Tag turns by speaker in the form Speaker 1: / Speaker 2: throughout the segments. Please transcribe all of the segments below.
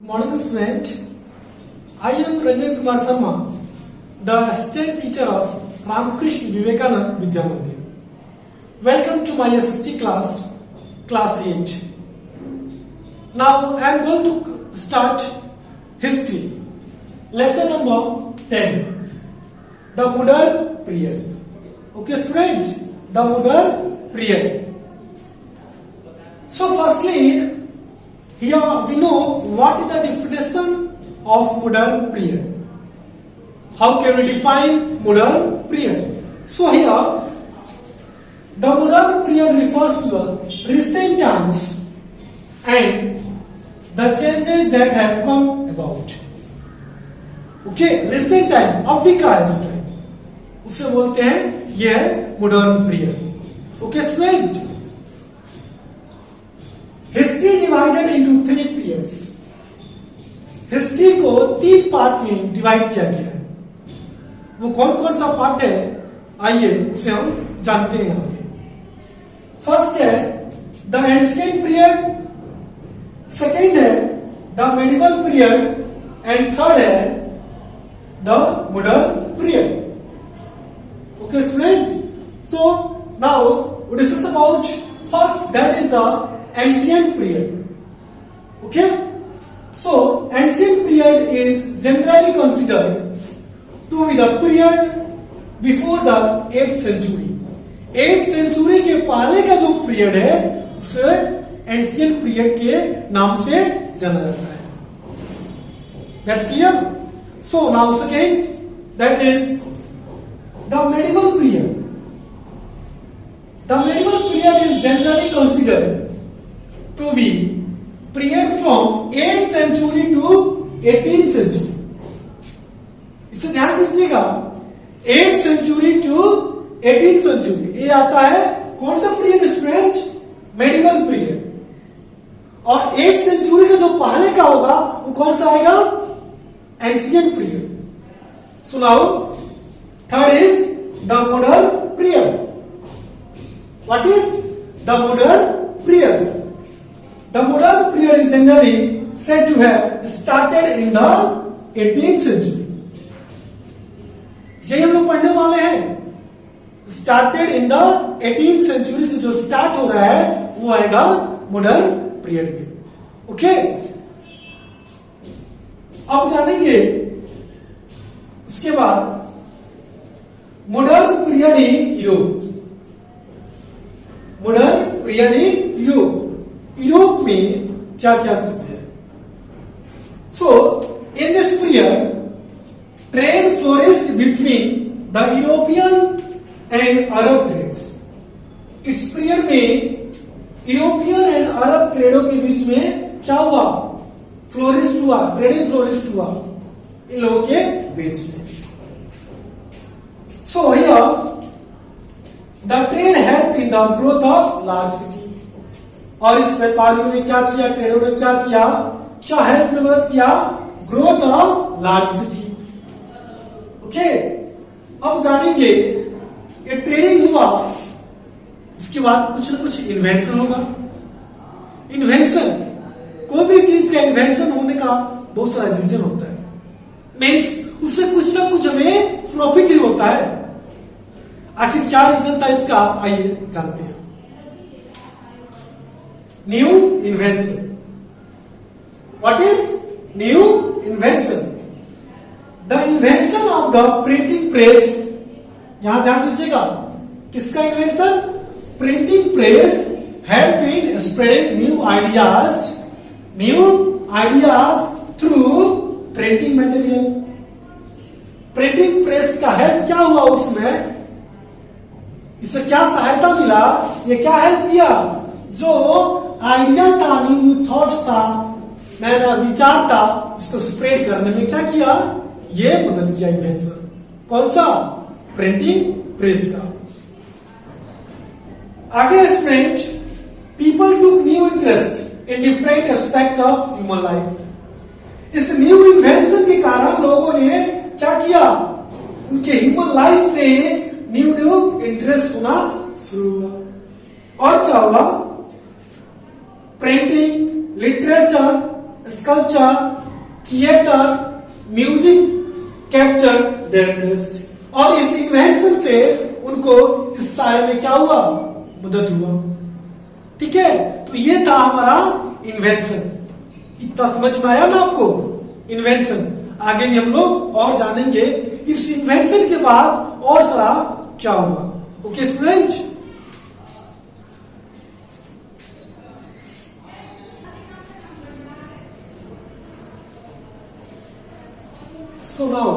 Speaker 1: Morning student, I am Ranjan Kumar Sharma, the assistant teacher of Ramakrishna Vivekananda Vidya Mandir. Welcome to my SST class, class 8. Now I am going to start history, lesson number 10, the modern period. Okay student, the modern period. So firstly, here we know what is the definition of modern period. How can we define modern period? So here, the modern period refers to the recent times and the changes that have come about. Okay, recent time, अभी का है जो time, उसे बोलते हैं यह modern period. Okay, student. History divided into 3 periods. History को 3 part में डिवाइड किया गया है. वो कौन कौन सा पार्ट है, आइए उसे हम जानते हैं. फर्स्ट है द एंशिएंट पीरियड, सेकेंड है the medieval period and third है the modern period. Okay student, so now we discuss about first, that is the ancient period. Okay, so ancient period is generally considered to be the period before the 8th century. 8th century के पहले का जो period है उसे ancient period के नाम से जाना जाता है. That's clear? So now second, that is the medieval period. The medieval period is generally considered to be period from 8th century to 18th century. इसे ध्यान दीजिएगा, 8th century to 18th century ये आता है कौन सा पीरियड स्टूडेंट, मेडिवल पीरियड. और 8th century का जो पहले का होगा वो कौन सा आएगा, ancient period. So now third is the modern period. What is the modern period? The modern period is generally said to have started in the 18th century. यही हम लोग पढ़ने वाले हैं. Started in the 18th century से जो start हो रहा है वो आएगा मॉडर्न पीरियड में. ओके, अब जानेंगे उसके बाद modern period in Europe. Modern period in Europe. Europe में क्या क्या चीज है. So in this period trade flourished between the European and Arab trades. इस पीरियड में यूरोपियन एंड अरब ट्रेडों के बीच में क्या हुआ, फ्लोरिस्ट हुआ, ट्रेडिंग फ्लोरिस्ट हुआ इन लोगों के बीच में. So here the trade help in the growth of large city. और इस व्यापारियों ने क्या किया, ट्रेडरों ने क्या किया, क्या हेल्प में मदद किया, growth of large city. Okay, अब जानेंगे ये ट्रेडिंग हुआ, इसके बाद कुछ ना कुछ इन्वेंशन होगा. इन्वेंशन, कोई भी चीज का इन्वेंशन होने का बहुत सारा रीजन होता है. मीन्स उससे कुछ ना कुछ हमें प्रॉफिट ही होता है. आखिर क्या रीजन था इसका, आइए जानते हैं. New invention. What is new invention? The invention of the printing press. यहां ध्यान दीजिएगा, किसका invention, printing press help in spreading new ideas through printing material. Printing press का हेल्प क्या हुआ उसमें, इससे क्या सहायता मिला, ये क्या हेल्प किया, जो आइडिया था, न्यू थॉट्स था, नया नया विचार था, इसको स्प्रेड करने में क्या किया, ये मदद किया इन्वेंशन. कौन सा, प्रिंटिंग प्रेस का. आगे student, people took new interest in different aspect of human life. इस न्यू इन्वेंशन के कारण लोगों ने क्या किया, उनके ह्यूमन लाइफ में न्यू इंटरेस्ट होना शुरू हुआ. और क्या हुआ, printing, literature, sculpture, theatre, music capture their interest. और इस इन्वेंशन से उनको इस सारे में क्या हुआ, मदद हुआ। ठीक है, तो ये था हमारा इन्वेंशन। इतना समझ में आया ना आपको इन्वेंशन। आगे भी हम लोग और जानेंगे इस इन्वेंशन के बाद और सारा क्या हुआ। Okay student, so now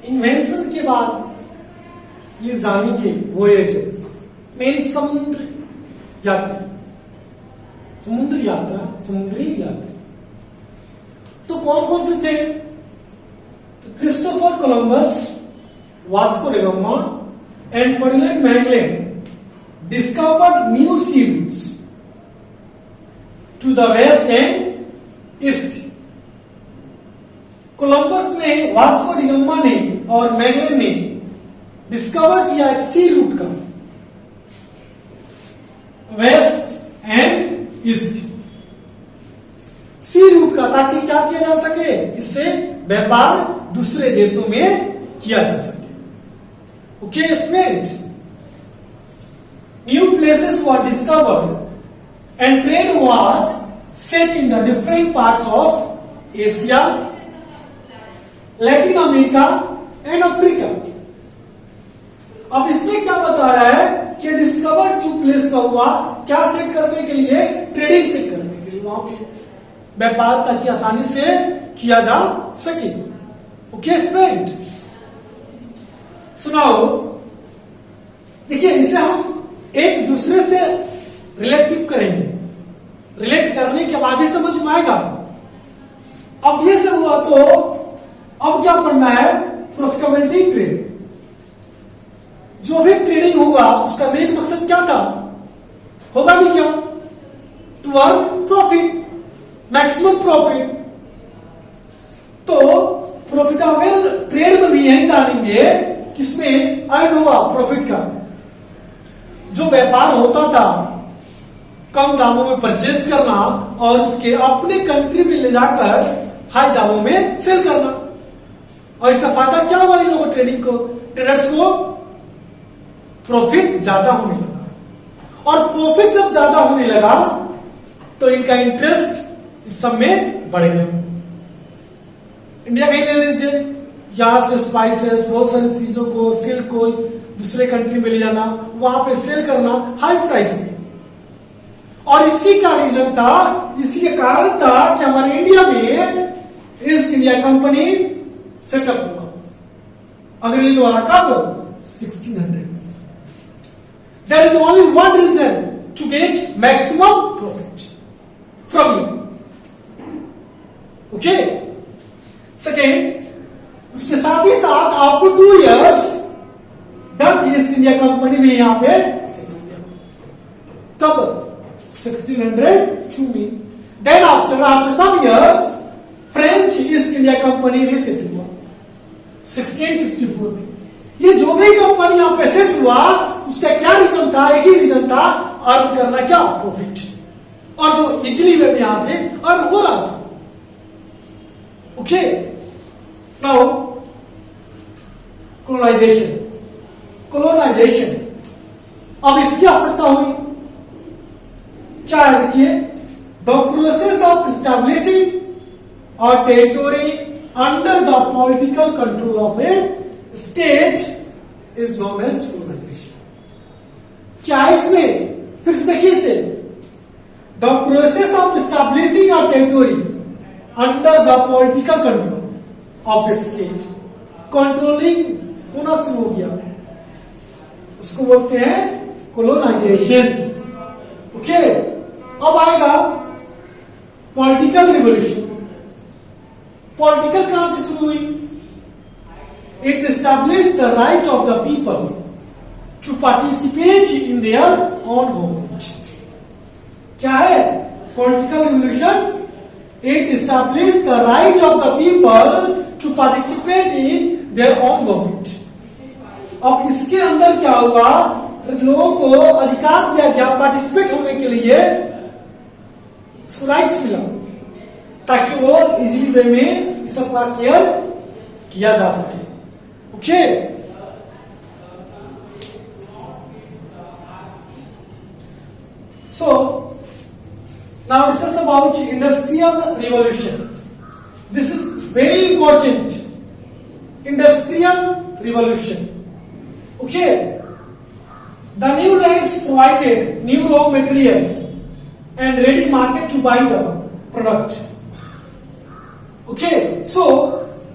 Speaker 1: invention के बाद ये जानेंगे वोएजेस, मेन समुद्री यात्रा। तो कौन कौन से थे? Christopher Columbus, Vasco da Gama and Ferdinand Magellan discovered new sea routes to the west and east. Columbus ने, वास्को डी गामा ने और मैगेलन ने डिस्कवर किया एक सी रूट का west and east, sea route का, ताकि क्या किया जा सके, इससे व्यापार दूसरे देशों में किया जा सके। Okay student, new places were discovered and trade was set in the different parts of Asia, Latin America and Africa. अब इसमें क्या बता रहा है कि डिस्कवर न्यू प्लेस का हुआ, क्या सेट करने के लिए, ट्रेडिंग सेट करने के लिए, वहां पे व्यापार ताकि आसानी से किया जा सके। ओके स्टूडेंट, सुनाओ, देखिए इसे हम एक दूसरे से रिलेटिव करेंगे, रिलेट करने के बाद ही समझ में आएगा। अब ये सब हुआ तो अब क्या पढ़ना है, प्रॉफिटेबिलिटी ट्रेड। जो भी ट्रेडिंग होगा उसका मेन मकसद क्या था, होगा नहीं क्या, to earn profit, maximum profit. तो प्रॉफिटेबल ट्रेड में भी यही जानेंगे किसमें अर्न हुआ प्रॉफिट का। जो व्यापार होता था कम दामों में परचेज करना और उसके अपने कंट्री में ले जाकर हाई दामों में सेल करना, और इसका फायदा क्या हुआ इन लोगों ट्रेडिंग को, ट्रेडर्स को प्रॉफिट ज्यादा होने लगा। और प्रॉफिट जब ज्यादा होने लगा तो इनका इंटरेस्ट इस सब में बढ़ गया। इंडिया का ही ले लीजिए, यहां से स्पाइसेस, बहुत सारी चीजों को, सिल्क को दूसरे कंट्री में ले जाना, वहां पे सेल करना हाई प्राइस में। और इसी का रीजन था, इसी के कारण था कि हमारे इंडिया में ईस्ट इंडिया कंपनी सेटअप हुआ अंग्रेज द्वारा। कब? 1600। There is only one reason to get maximum profit from you. Okay? Second, उसके साथ ही साथ आपको 2 years Dutch east India company में यहां पे सेटल किया। कब? 1602 में। Then after some years French east India company में सेट हुआ 1664 में। ये जो भी कंपनी यहां पे सेट हुआ उसका क्या रीजन था, एक ही रीजन था, अर्न करना, क्या, प्रॉफिट। और जो इजिली वे यहां से अर्न हो रहा था। Okay, now colonisation. अब इसकी आवश्यकता हुई क्या है, देखिए, the process of establishing a territory under the political control of a state is known as colonization. क्या है इसमें, फिर से देखिए इसे, the process of establishing a territory under the political control of a state, controlling होना शुरू हो गया, उसको बोलते हैं colonization. ओके, अब आएगा पॉलिटिकल रिवोल्यूशन। पॉलिटिकल क्रांति शुरू हुई। It establish the right of the people to participate in their own government. क्या है political revolution? It establish the right of the people to participate in their own government. अब इसके अंदर क्या हुआ, लोगों को अधिकार दिया गया पार्टिसिपेट होने के लिए इसको राइट्स मिला, ताकि वो इजीली वे में इस सब का केयर किया जा सके। Okay, so now discuss about industrial revolution. This is very important. Industrial revolution. Okay, the new lands provided new raw materials and ready market to buy the product. Okay, so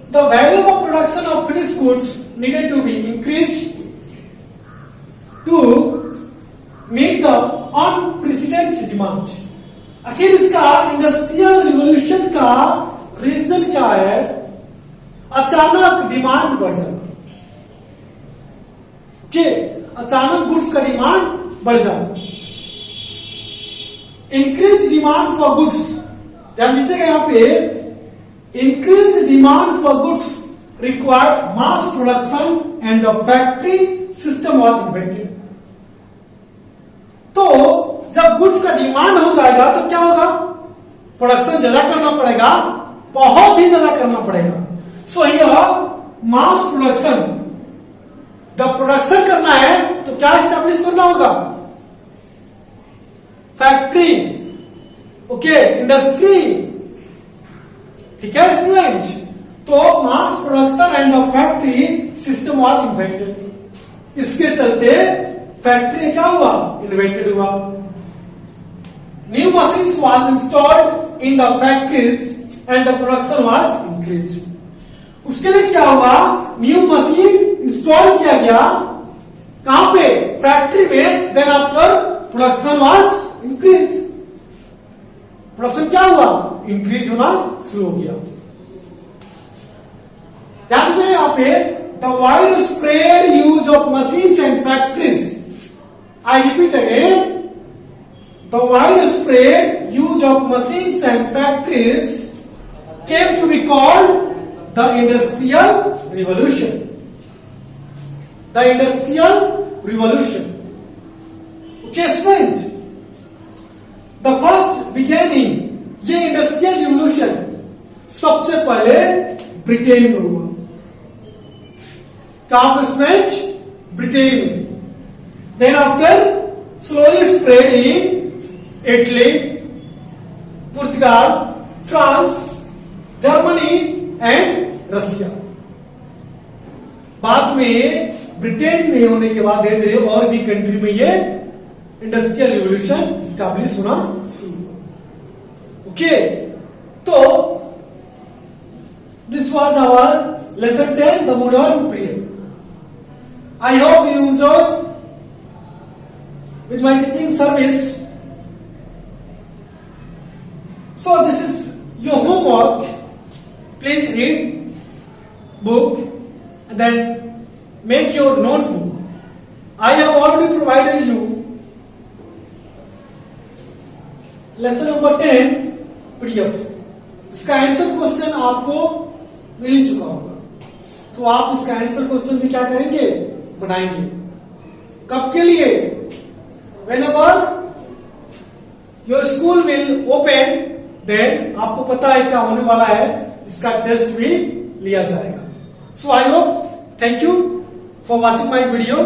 Speaker 1: the value of production of finished goods needed to be increased to meet the unprecedented demand. आखिर इसका industrial revolution का reason क्या है? अचानक demand बढ़ जाना, अचानक goods का डिमांड बढ़ जाना, इंक्रीज डिमांड फॉर गुड्स। ध्यान दीजिएगा यहां पे, increase demand for goods required mass production and the factory system was invented. तो जब गुड्स का डिमांड हो जाएगा तो क्या होगा? प्रोडक्शन ज्यादा करना पड़ेगा, बहुत ही ज्यादा करना पड़ेगा। सो हियर मास प्रोडक्शन, जब प्रोडक्शन करना है तो क्या एस्टैब्लिश करना होगा? Factory, okay, industry. ठीक है स्टूडेंट, तो mass production and the factory system was invented. इसके चलते फैक्ट्री क्या हुआ? इन्वेंटेड हुआ। New machines was installed in the factories and the production was increased. उसके लिए क्या हुआ? न्यू मशीन इंस्टॉल किया गया, कहां पे? फैक्ट्री में। Then after production was increase, production क्या हुआ? इंक्रीज होना शुरू हो गया। ध्यान दीजिए यहां पे, the wide spread use of machines and factories. I repeat again, the widespread use of machines and factories came to be called the Industrial Revolution. The Industrial Revolution. Okay, friends, the first beginning, ये industrial revolution सबसे पहले Britain में हुआ। कहां पे student? Britain में। Then after slowly spread in Italy, Portugal, France, Germany and Russia. बाद में ब्रिटेन में होने के बाद धीरे धीरे और भी कंट्री में ये इंडस्ट्रियल रिवोल्यूशन स्टैब्लिश होना शुरू हुआ। ओके, तो this was our lesson 10, the modern period. I hope you enjoy with my teaching service. So this is your homework. Please read book and then make your notebook. I have already provided you lesson number 10 PDF. इसका answer question आपको मिल ही चुका होगा, तो आप इसका answer question भी क्या करेंगे? बनाएंगे। कब के लिए? Whenever your school will open, then आपको पता है क्या होने वाला है, इसका टेस्ट भी लिया जाएगा। So I hope, thank you for watching my video.